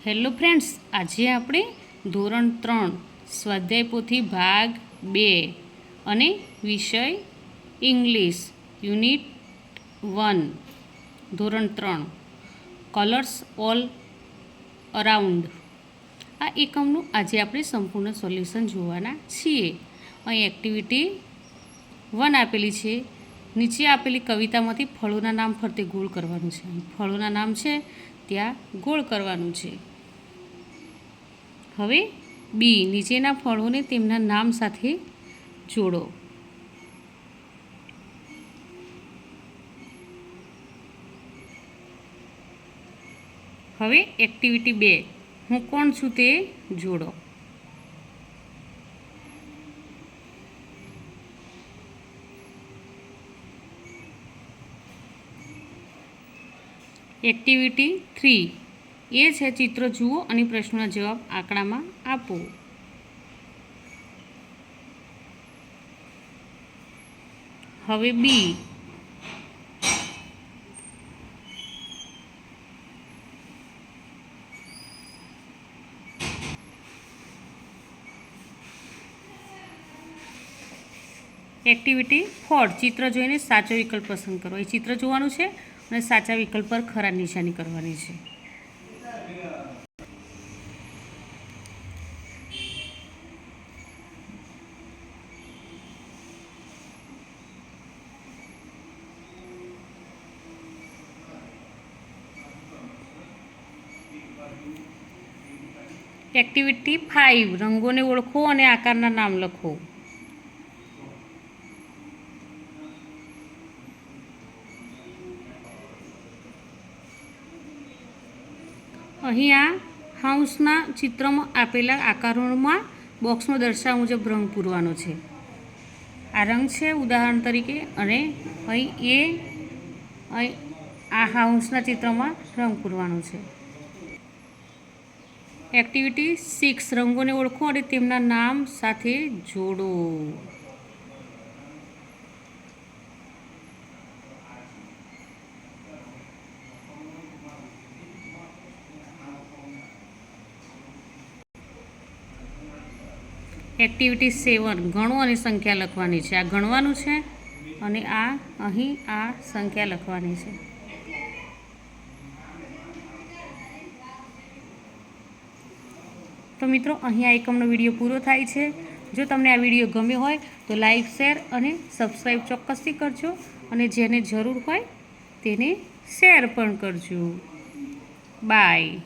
Hello friends, આજે આપણે ધોરણ 3 સ્વાધ્યાય પોથી ભાગ 2 અને વિષય ઇંગ્લિશ યુનિટ 1 ધોરણ 3 કલર્સ ઓલ અરાઉન્ડ આ એકમનું આજે આપણે સંપૂર્ણ સોલ્યુશન જોવાના છીએ. અહીં એક્ટિવિટી 1 આપેલી છે. નીચે આપેલી કવિતામાંથી ફળોના નામ ફરતે ગોળ કરવાનું છે. ફળોના નામ છે ત્યાં ગોળ કરવાનું છે. હવે બી, નીચેના ફળોને તેમના નામ સાથે જોડો. હવે એક્ટિવિટી 2, હું કોણ છું તે જોડો. એક્ટિવિટી 3 એ છે ચિત્ર જુઓ અને પ્રશ્નોના જવાબ આંકડામાં આપો. હવે બી, એક્ટિવિટી 4 ચિત્ર જોઈને સાચો વિકલ્પ પસંદ કરો. એ ચિત્ર જોવાનું છે અને સાચા વિકલ્પ પર ખરા નિશાની કરવાની છે. એક્ટિવિટી 5 રંગોને ઓળખો અને આકારના નામ લખો. અહીંયા હાઉસના ચિત્રમાં આપેલા આકારોમાં બોક્સમાં દર્શાવ્યા મુજબ રંગ પૂરવાનો છે. આ રંગ છે ઉદાહરણ તરીકે, અને અહીં આ હાઉસના ચિત્રમાં રંગ પૂરવાનો છે. એક્ટિવિટી 6 રંગોને ઓળખો અને તેમના નામ સાથે જોડો. એક્ટિવિટી 7 ગણો અને સંખ્યા લખવાની છે. આ ગણવાનું છે અને આ અહીં આ સંખ્યા લખવાની છે. તો મિત્રો, અહીં આ એકમનો વિડીયો પૂરો થાય છે. જો તમને આ વિડીયો ગમ્યો હોય તો લાઈક, શેર અને સબસ્ક્રાઈબ ચોક્કસથી કરજો, અને જેને જરૂર હોય તેને શેર પણ કરજો. બાય.